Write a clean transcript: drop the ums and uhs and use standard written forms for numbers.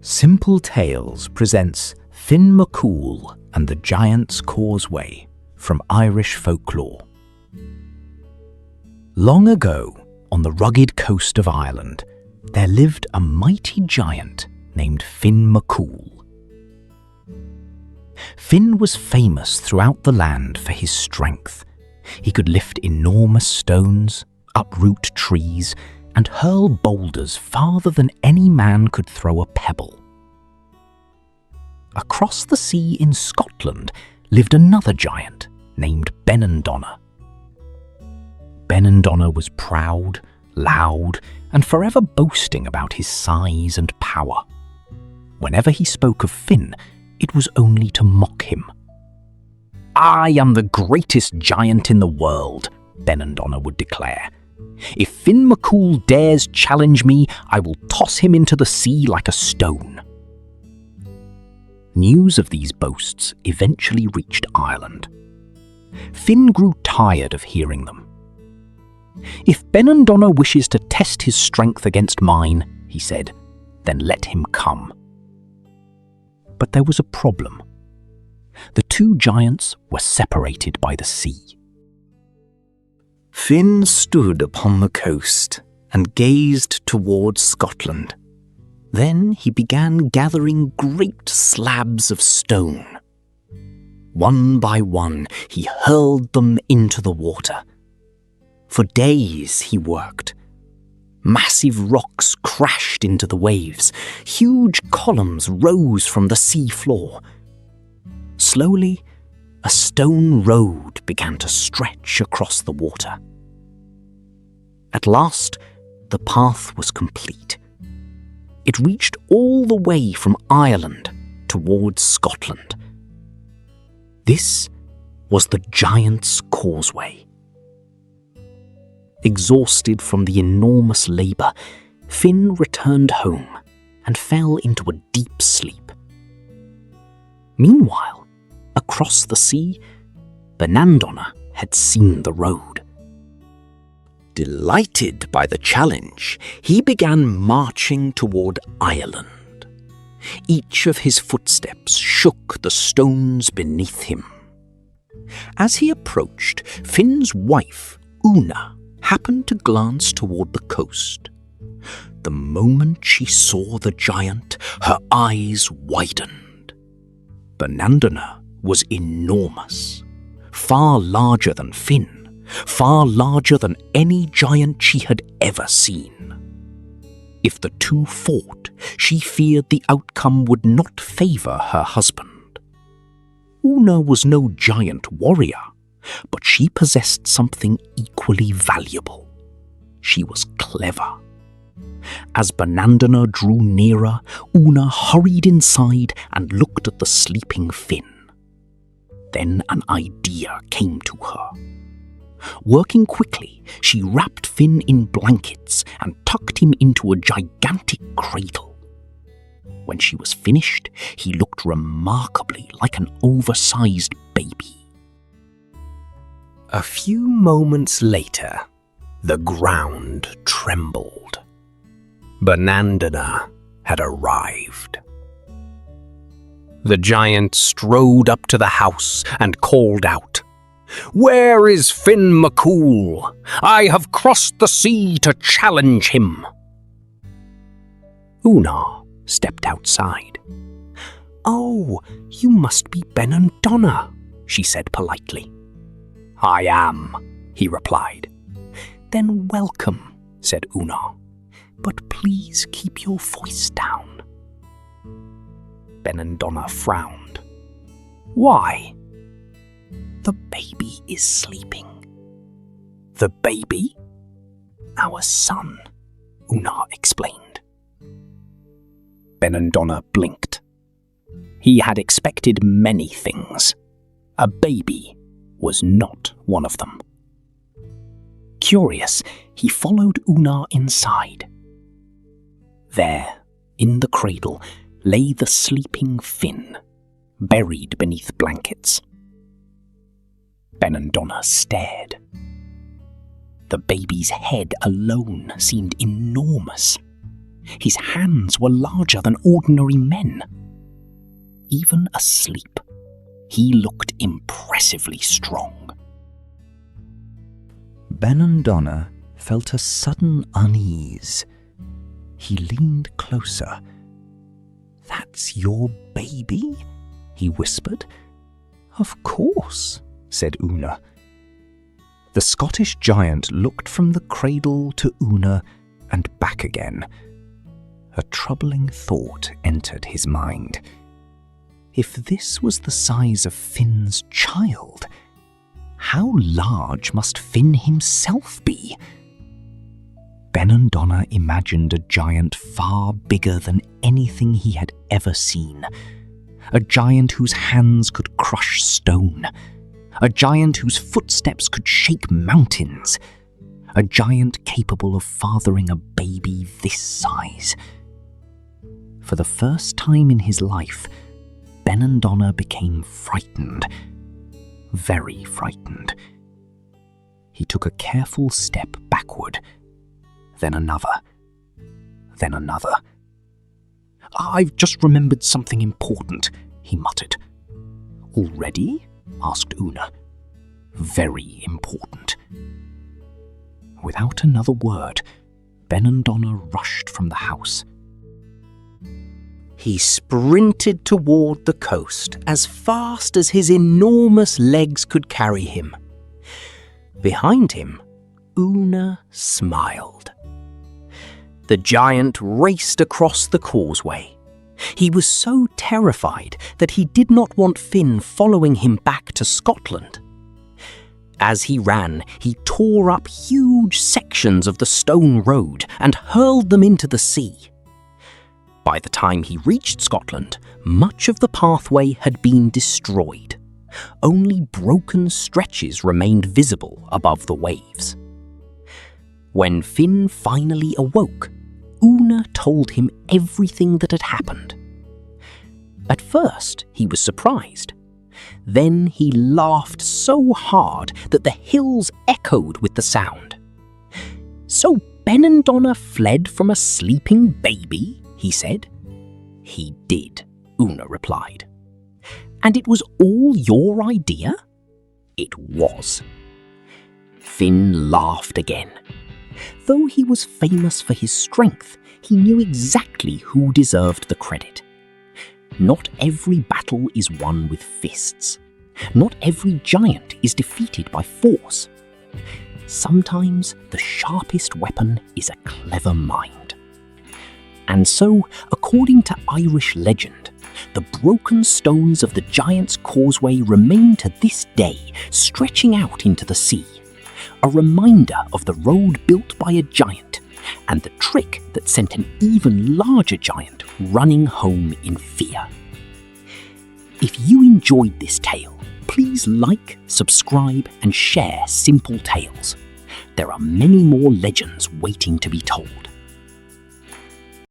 Simple Tales presents Finn MacCool and the Giant's Causeway from Irish Folklore. Long ago, on the rugged coast of Ireland, there lived a mighty giant named Finn MacCool. Finn was famous throughout the land for his strength. He could lift enormous stones, uproot trees, and hurl boulders farther than any man could throw a pebble. Across the sea in Scotland lived another giant named Benandonner. Benandonner was proud, loud, and forever boasting about his size and power. Whenever he spoke of Finn, it was only to mock him. "I am the greatest giant in the world," Benandonner would declare. "If Finn MacCool dares challenge me, I will toss him into the sea like a stone." News of these boasts eventually reached Ireland. Finn grew tired of hearing them. "If Benandonner wishes to test his strength against mine," he said, "then let him come." But there was a problem. The two giants were separated by the sea. Finn stood upon the coast and gazed towards Scotland. Then he began gathering great slabs of stone. One by one, he hurled them into the water. For days he worked. Massive rocks crashed into the waves. Huge columns rose from the sea floor. Slowly, a stone road began to stretch across the water. At last, the path was complete. It reached all the way from Ireland towards Scotland. This was the Giant's Causeway. Exhausted from the enormous labour, Finn returned home and fell into a deep sleep. Meanwhile, across the sea, Benandonner had seen the road. Delighted by the challenge, he began marching toward Ireland. Each of his footsteps shook the stones beneath him. As he approached, Finn's wife, Oonagh, happened to glance toward the coast. The moment she saw the giant, her eyes widened. Benandonner was enormous, far larger than Finn, far larger than any giant she had ever seen. If the two fought, she feared the outcome would not favour her husband. Oonagh was no giant warrior, but she possessed something equally valuable. She was clever. As Benandonner drew nearer, Oonagh hurried inside and looked at the sleeping Finn. Then an idea came to her. Working quickly, she wrapped Finn in blankets and tucked him into a gigantic cradle. When she was finished, he looked remarkably like an oversized baby. A few moments later, the ground trembled. Benandonner had arrived. The giant strode up to the house and called out, "Where is Finn MacCool? I have crossed the sea to challenge him." Oonagh stepped outside. "Oh, you must be Benandonner," she said politely. "I am," he replied. "Then welcome," said Oonagh, "but please keep your voice down." Benandonner frowned. "Why?" "The baby is sleeping." "The baby?" "Our son," Oonagh explained. Benandonner blinked. He had expected many things. A baby was not one of them. Curious, he followed Oonagh inside. There, in the cradle, lay the sleeping Finn, buried beneath blankets. Benandonner stared. The baby's head alone seemed enormous. His hands were larger than ordinary men. Even asleep, he looked impressively strong. Benandonner felt a sudden unease. He leaned closer. "That's your baby?" he whispered. "Of course," said Oonagh. The Scottish giant looked from the cradle to Oonagh and back again. A troubling thought entered his mind. If this was the size of Finn's child, how large must Finn himself be? Benandonner imagined a giant far bigger than anything he had ever seen. A giant whose hands could crush stone. A giant whose footsteps could shake mountains. A giant capable of fathering a baby this size. For the first time in his life, Benandonner became frightened. Very frightened. He took a careful step backward, then another, then another. "I've just remembered something important," he muttered. "Already?" asked Oonagh. "Very important." Without another word, Benandonner rushed from the house. He sprinted toward the coast as fast as his enormous legs could carry him. Behind him, Oonagh smiled. The giant raced across the causeway. He was so terrified that he did not want Finn following him back to Scotland. As he ran, he tore up huge sections of the stone road and hurled them into the sea. By the time he reached Scotland, much of the pathway had been destroyed. Only broken stretches remained visible above the waves. When Finn finally awoke, Oonagh told him everything that had happened. At first, he was surprised. Then he laughed so hard that the hills echoed with the sound. "So Benandonner fled from a sleeping baby?" he said. "He did," Oonagh replied. "And it was all your idea?" "It was." Finn laughed again. Though he was famous for his strength, he knew exactly who deserved the credit. Not every battle is won with fists. Not every giant is defeated by force. Sometimes the sharpest weapon is a clever mind. And so, according to Irish legend, the broken stones of the giant's causeway remain to this day, stretching out into the sea, a reminder of the road built by a giant and the trick that sent an even larger giant running home in fear. If you enjoyed this tale, please like, subscribe, and share Simple Tales. There are many more legends waiting to be told.